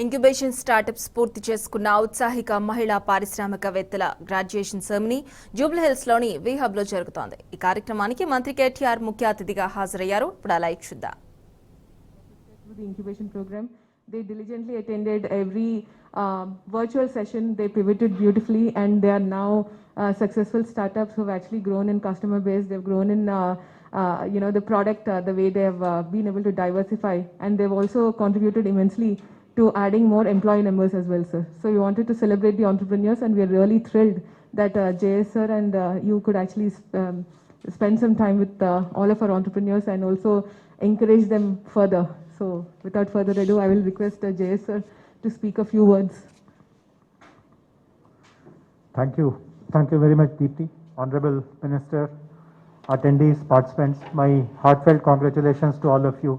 Incubation startups పూర్తి చేసుకున్న ఔత్సాహిక మహిళా పారిశ్రామికవేత్తల గ్రాడ్యుయేషన్ సెరమనీ జూబ్లీహిల్స్లోని వి హబ్లో జరుగుతోంది. ఈ కార్యక్రమానికి మంత్రి కేటీఆర్ ముఖ్య అతిథిగా హాజరయ్యారు. ఇప్పుడు అలా చూద్దాం. The incubation program, they diligently attended every virtual session. They pivoted beautifully, and they are now successful startups who have actually grown in customer base. They've grown in the product, the way they have been able to diversify, and they've also contributed immensely to adding more employee numbers as well, sir. So we wanted to celebrate the entrepreneurs, and we are really thrilled that JS sir and you could actually spend some time with all of our entrepreneurs and also encourage them further. So without further ado, I will request JS sir to speak a few words. Thank you. Thank you very much, Deepti. Honorable Minister, attendees, participants, my heartfelt congratulations to all of you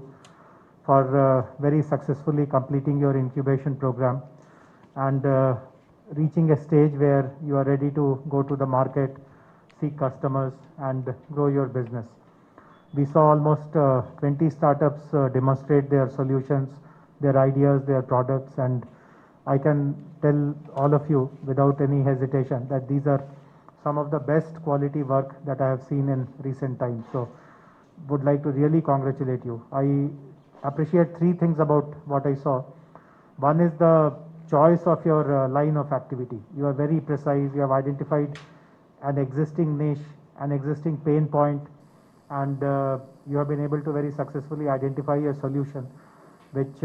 for very successfully completing your incubation program and reaching a stage where you are ready to go to the market, seek customers and grow your business. We saw almost 20 startups demonstrate their solutions, their ideas, their products, and I can tell all of you without any hesitation that these are some of the best quality work that I have seen in recent times. So would like to really congratulate you. I appreciate three things about what I saw. One is the choice of your line of activity. You are very precise. You have identified an existing niche, an existing pain point, and you have been able to very successfully identify a solution which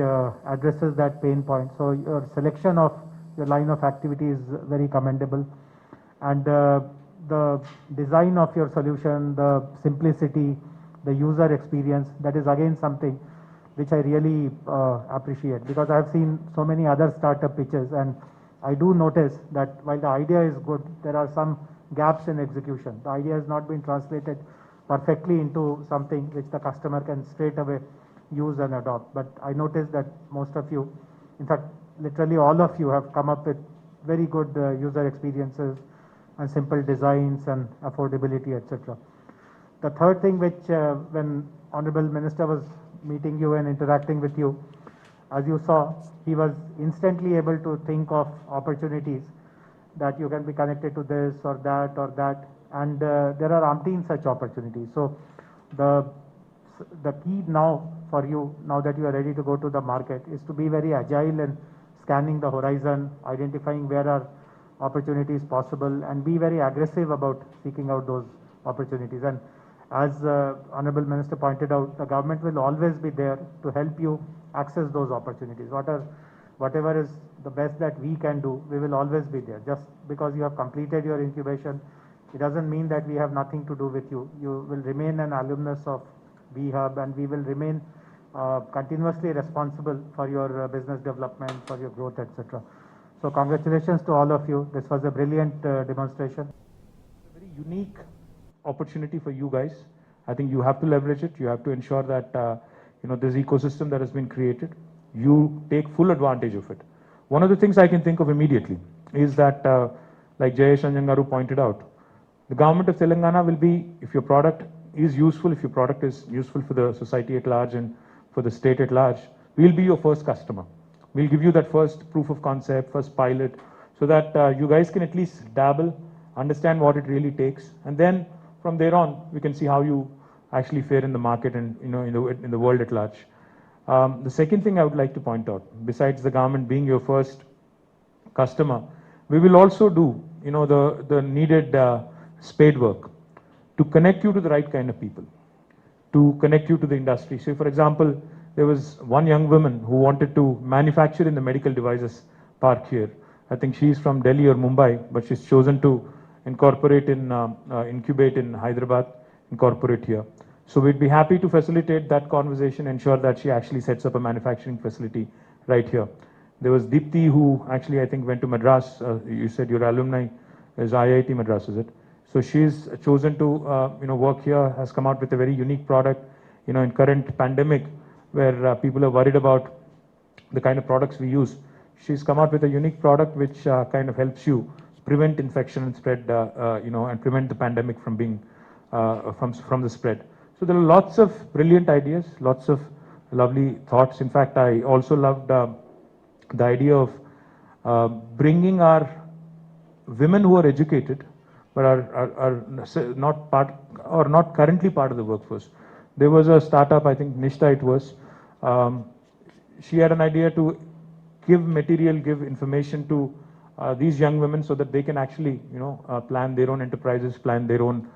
addresses that pain point. So your selection of your line of activity is very commendable, and the design of your solution, the simplicity, the user experience, that is again something which I really appreciate, because I have seen so many other startup pitches, and I do notice that while the idea is good, there are some gaps in execution. The idea has not been translated perfectly into something which the customer can straight away use and adopt. But I noticed that most of you, in fact literally all of you, have come up with very good user experiences and simple designs and affordability, etc. The third thing which when Honorable Minister was meeting you and interacting with you, as you saw, he was instantly able to think of opportunities that you can be connected to this or that, and there are umpteen such opportunities. So the key now for you, now that you are ready to go to the market, is to be very agile in scanning the horizon, identifying where are opportunities possible, and be very aggressive about seeking out those opportunities. And as Honorable Minister pointed out, the government will always be there to help you access those opportunities. Whatever is the best that we can do, we will always be there. Just because you have completed your incubation, it doesn't mean that we have nothing to do with you. You will remain an alumnus of VHub, and we will remain continuously responsible for your business development, for your growth, etc. So congratulations to all of you. This was a brilliant demonstration. A very unique opportunity for you guys. I think you have to leverage it. You have to ensure that this ecosystem that has been created, you take full advantage of it. One of the things I can think of immediately is that, like Jayesh Anjangaru pointed out, the government of Telangana will be, if your product is useful, if your product is useful for the society at large and for the state at large, we'll be your first customer. We'll give you that first proof of concept, first pilot, so that you guys can at least dabble, understand what it really takes, and then from there on, we can see how you actually fare in the market and in the world at large. The second thing I would like to point out, besides the government being your first customer, we will also do the needed spade work to connect you to the right kind of people, to connect you to the industry. So for example, there was one young woman who wanted to manufacture in the medical devices park here. I think she's from Delhi or Mumbai, but she's chosen to incorporate in incubate in Hyderabad, incorporate here. So we'd be happy to facilitate that conversation, ensure that she actually sets up a manufacturing facility right here. There was Deepti, who actually I think went to Madras. You said your alumni is IIT Madras, is it? So she's chosen to work here, has come out with a very unique product. In current pandemic, where people are worried about the kind of products we use, she's come out with a unique product which kind of helps you prevent infection and spread, and prevent the pandemic from being from the spread. So there are lots of brilliant ideas, lots of lovely thoughts. In fact, I also loved the idea of bringing our women who are educated but are not part or not currently part of the workforce. There was a startup, I think Nishta it was. She had an idea to give material, give information to these young women so that they can actually, plan their own enterprises, plan their own,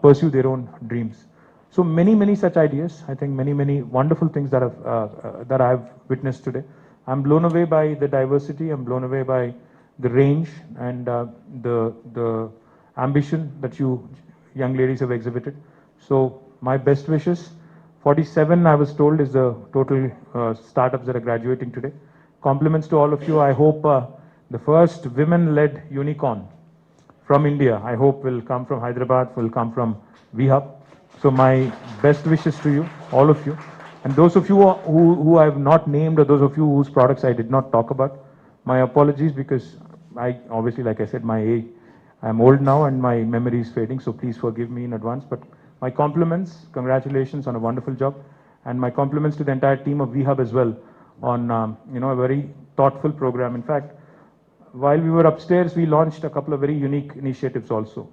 pursue their own dreams. So many such ideas. I think many wonderful things that I've witnessed today. I'm blown away by the diversity. I'm blown away by the range and the ambition that you young ladies have exhibited. So my best wishes. 47, I was told, is the total startups that are graduating today. Compliments to all of you. I hope the first women-led unicorn from India, I hope will come from Hyderabad, will come from VHub. So my best wishes to you, all of you. And those of you who I have not named, or those of you whose products I did not talk about, my apologies, because I obviously, like I said, I'm old now and my memory is fading, so please forgive me in advance. But my compliments, congratulations on a wonderful job, and my compliments to the entire team of VHub as well on a very thoughtful program. In fact, while we were upstairs, we launched a couple of very unique initiatives also.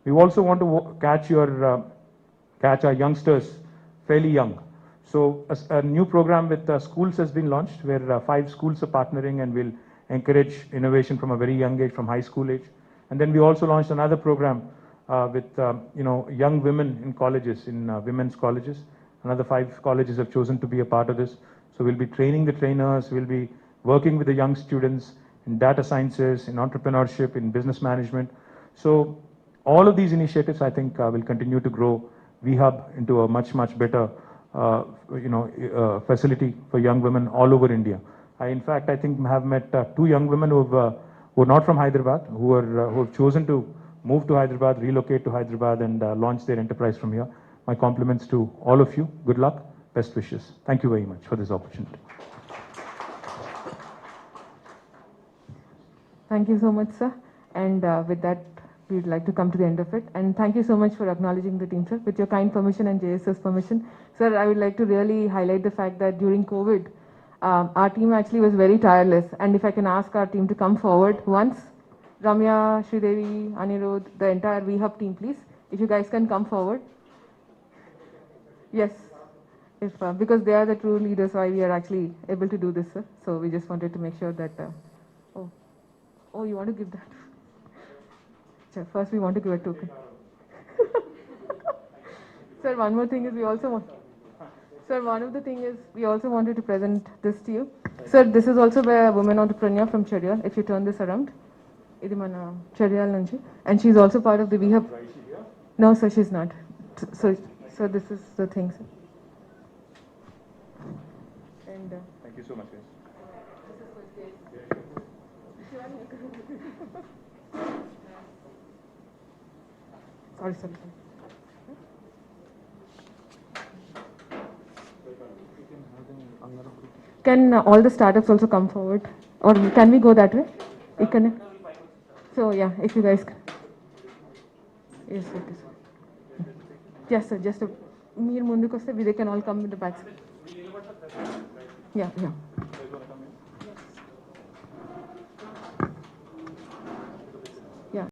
We also want to catch our youngsters fairly young. So a new program with schools has been launched, where 5 schools are partnering and will encourage innovation from a very young age, from high school age. And then we also launched another program with young women in colleges, in women's colleges. Another 5 colleges have chosen to be a part of this. So we'll be training the trainers, we'll be working with the young students in data sciences, in entrepreneurship, in business management. So all of these initiatives, I think, will continue to grow VHub into a much better facility for young women all over India. In fact, I think have met 2 young women who are not from Hyderabad, who have chosen to move to Hyderabad, relocate to Hyderabad, and launch their enterprise from here. My compliments to all of you. Good luck. Best wishes. Thank you very much for this opportunity. Thank you so much, sir. And with that, we'd like to come to the end of it. And thank you so much for acknowledging the team, sir. With your kind permission and JS's permission, sir, I would like to really highlight the fact that during COVID, our team actually was very tireless. And if I can ask our team to come forward once, Ramya, Sridevi, Anirudh, the entire VHub team, please. If you guys can come forward. Yes. If because they are the true leaders, why we are actually able to do this, sir. So we just wanted to make sure that. Oh, you want to give that? Sure, first we want to give a token. Sir, one more thing is we also want. Sir, one of the thing is we also wanted to present this to you. Sir, this is also by a woman entrepreneur from Cheryal. If you turn this around, idi mana Cheryal nunchi, and she's also part of the VHub. No, sir, she's not. So this is the thing, sir. And Thank you so much, guys. Sorry. Can all the startups also come forward? Or can we go that way? So yeah, if you guys can. Yes, okay, sir. Yes, sir, just a mere munduku vaste they can all come in the back. Yeah. Yeah.